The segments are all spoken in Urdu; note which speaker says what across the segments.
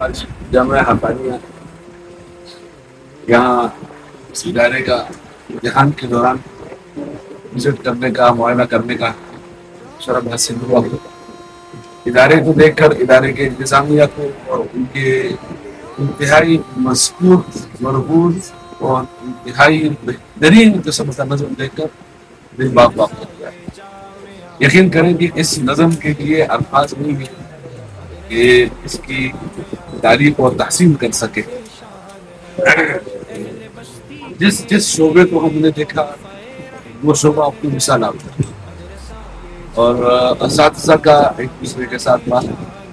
Speaker 1: آج جامعہ حقانیہ یہاں اس ادارے کا امتحان کے دوران وزٹ کرنے کا معائنہ کرنے کا شرف حاصل ہوا. ادارے کو دیکھ کر ادارے کے انتظامیہ کو اور ان کے انتہائی مضبوط مربوط اور انتہائی بہترین قسم کا نظم دیکھ کر دل باغ باغ ہو گیا. یقین کریں کہ اس نظم کے لیے الفاظ نہیں ہیں کہ اس کی تعریف اور تحسین کر سکے. جس شعبے کو ہم نے دیکھا وہ شعبہ اپنی مثال آپ ہے اور اساتذہ کا ایک دوسرے کے ساتھ بات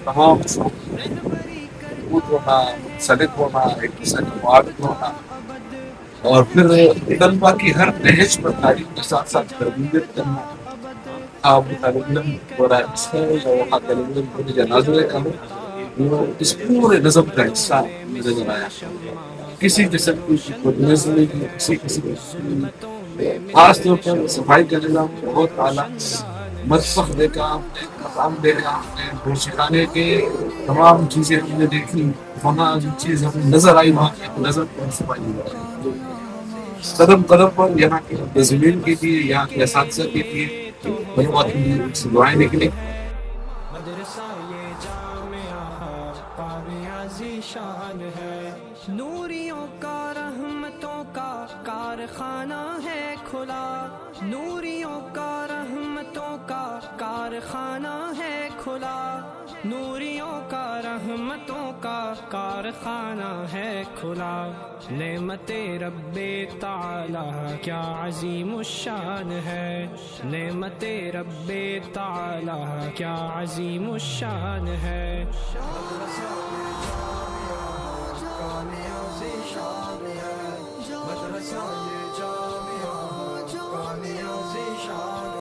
Speaker 1: تمام مضبوط ہونا منسلک ہونا ایک دوسرے کا معاون ہونا اور پھر طلبا کی ہر نہج پر تعلیم کے ساتھ ساتھ تربیت کرنا. آپ طالب علم ہو رہا ہے یا وہاں طالب علم کو جنازے کا ہو اس پورے نظم کا حصہ نظر آیا. کسی قسم کی بدنظمی نہیں کسی قسم کی خاص طور پر صفائی کا نظام بہت اعلیٰ. مطبخ دیکھا ہم نے کام دیکھا ہم نے گوشتخانے کے تمام چیزیں ہم نے دیکھی وہاں جو چیز ہمیں نظر آئی وہاں کی نظر پر صفائی قدم قدم پر یہاں کے منتظمین کے لیے یہاں کے اساتذہ کے لیے دعائیں نکلی.
Speaker 2: شان ہے نوریوں کا رحمتوں کا کارخانہ ہے کھلا نوریوں کا رحمتوں کا کارخانہ ہے کھلا نوریوں کا رحمتوں کا کارخانہ ہے کھلا. نعمت رب تعالی کیا عظیم الشان ہے نعمت رب تعالی کیا عظیم الشان ہے.